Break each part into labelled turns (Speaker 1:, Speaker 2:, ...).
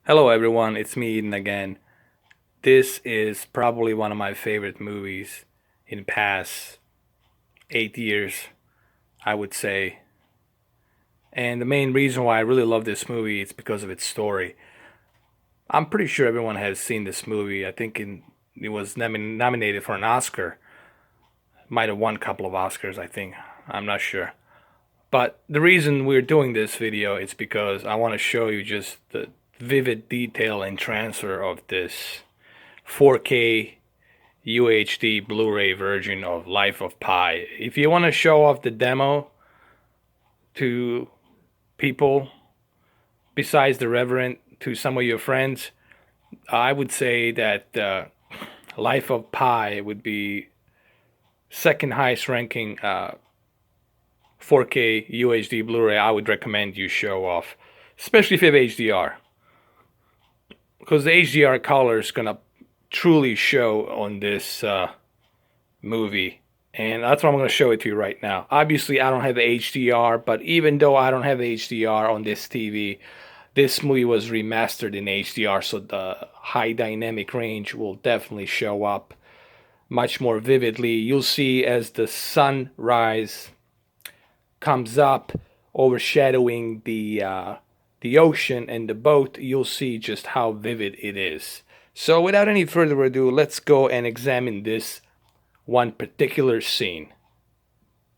Speaker 1: Hello everyone, it's me Eden again. This is probably one of my favorite movies in the past 8 years, I would say. And the main reason why I really love this movie is because of its story. I'm pretty sure everyone has seen this movie. It was nominated for an Oscar. Might have won a couple of Oscars, I think. I'm not sure. But the reason we're doing this video is because I want to show you just the vivid detail and transfer of this 4K UHD Blu-ray version of Life of Pi. If you want to show off the demo to people besides the Reverend, to some of your friends, I would say that Life of Pi would be second highest ranking 4K UHD Blu-ray I would recommend you show off, especially if you have HDR, because the HDR color is gonna truly show on this movie, and that's what I'm going to show it to you right now. Obviously I don't have the HDR, but even though I don't have the HDR on this TV, this movie was remastered in HDR, so the high dynamic range will definitely show up much more vividly. You'll see as the sunrise comes up, overshadowing the ocean and the boat, you'll see just how vivid it is. So without any further ado, let's go and examine this one particular scene.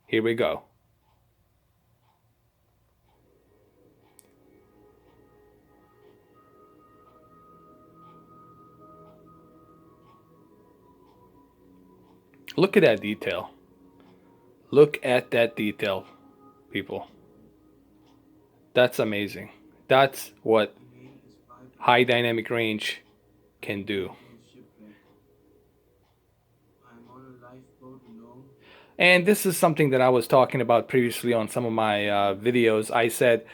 Speaker 1: Here we go. Look at that detail. Look at that detail, people. That's amazing. That's what high dynamic range can do. And this is something that I was talking about previously on some of my videos. I said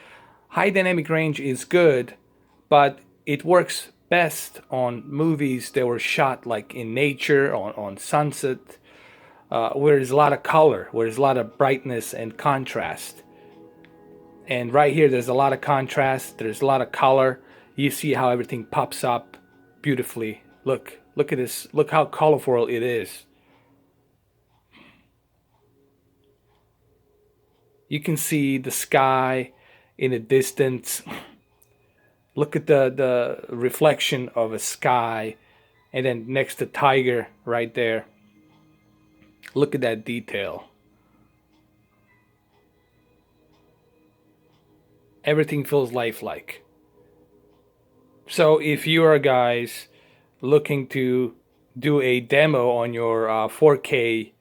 Speaker 1: high dynamic range is good, but it works best on movies that were shot like in nature, on sunset, where there's a lot of color, where there's a lot of brightness and contrast. And right here, there's a lot of contrast, there's a lot of color. You see how everything pops up beautifully. Look at this, look how colorful it is. You can see the sky in the distance. Look at the reflection of a sky, and then next to tiger right there. Look at that detail. Everything feels lifelike. So if you are guys looking to do a demo on your 4K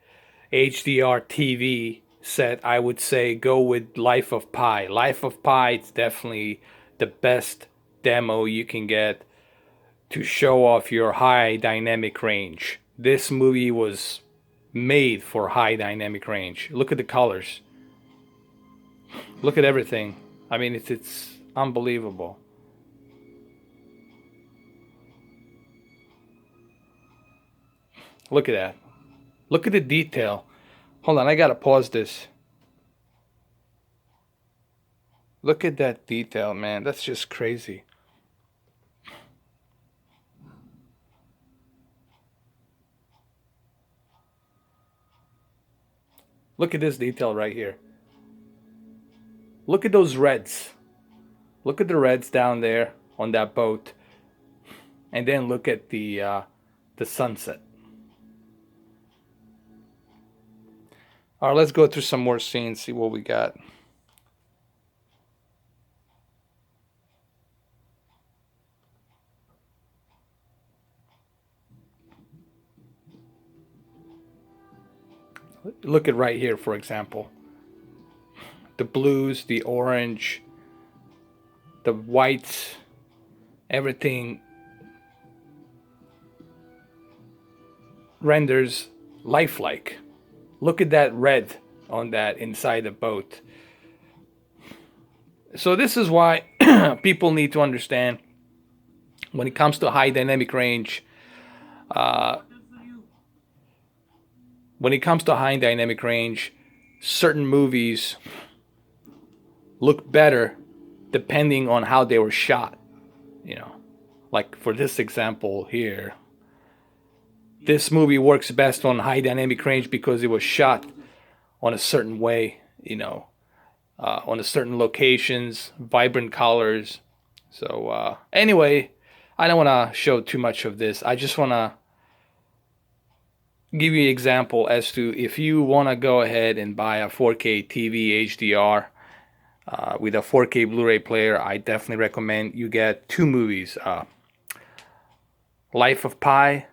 Speaker 1: HDR TV set, I would say go with Life of Pi. Life of Pi is definitely the best demo you can get to show off your high dynamic range. This movie was made for high dynamic range. Look at the colors. Look at everything. I mean, it's unbelievable. Look at that. Look at the detail. Hold on, I gotta pause this. Look at that detail, man. That's just crazy. Look at this detail right here. Look at those reds. Look at the reds down there on that boat. And then look at the sunset. All right, let's go through some more scenes, see what we got. Look at right here, for example. The blues, the orange, the whites, everything renders lifelike. Look at that red on that inside the boat. So this is why people need to understand when it comes to high dynamic range, certain movies look better depending on how they were shot, you know. like for this example here, this movie works best on high dynamic range because it was shot on a certain way, on a certain locations, vibrant colors. So anyway, I don't want to show too much of this. I just want to give you an example as to if you want to go ahead and buy a 4K TV HDR with a 4K Blu-ray player. I definitely recommend you get two movies, Life of Pi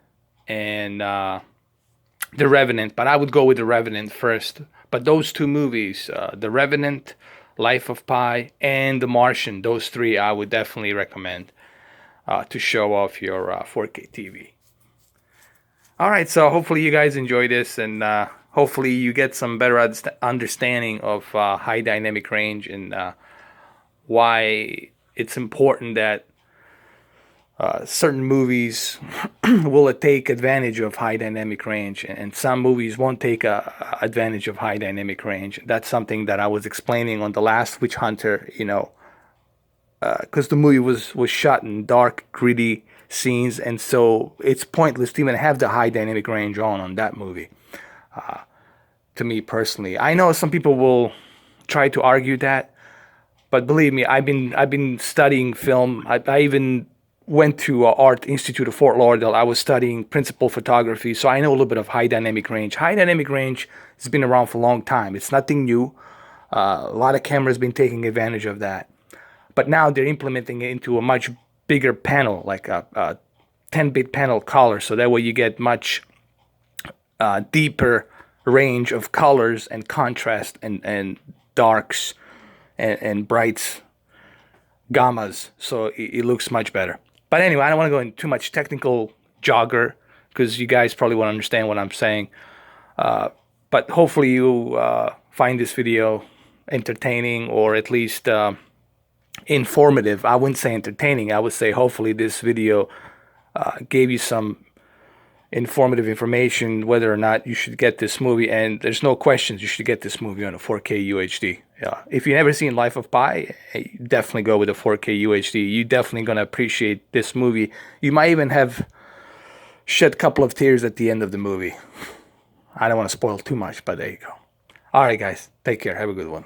Speaker 1: and The Revenant. But I would go with The Revenant first. But those two movies, The Revenant, Life of Pi, and The Martian, those three I would definitely recommend to show off your 4K TV. All right, so hopefully you guys enjoy this, and hopefully you get some better understanding of high dynamic range and why it's important that certain movies will take advantage of high dynamic range, and some movies won't take advantage of high dynamic range. That's something that I was explaining on the last Witch Hunter, because the movie was shot in dark, gritty scenes, and so it's pointless to even have the high dynamic range on that movie. To me personally, I know some people will try to argue that, but believe me, I've been studying film. I even went to Art Institute of Fort Lauderdale. I was studying principal photography, so I know a little bit of high dynamic range. High dynamic range has been around for a long time. It's nothing new. A lot of cameras been taking advantage of that, but now they're implementing it into a much bigger panel, like a 10-bit panel color, so that way you get much deeper range of colors and contrast and darks and brights, gammas, so it looks much better. But anyway, I don't want to go into too much technical jogger because you guys probably won't understand what I'm saying. But hopefully you find this video entertaining, or at least informative. I wouldn't say entertaining. I would say hopefully this video gave you some informative information whether or not you should get this movie. And there's no questions, you should get this movie on a 4K UHD. If you've never seen Life of Pi, definitely go with a 4K UHD. You're definitely going to appreciate this movie. You might even have shed a couple of tears at the end of the movie. I don't want to spoil too much, but there you go. All right, guys. Take care. Have a good one.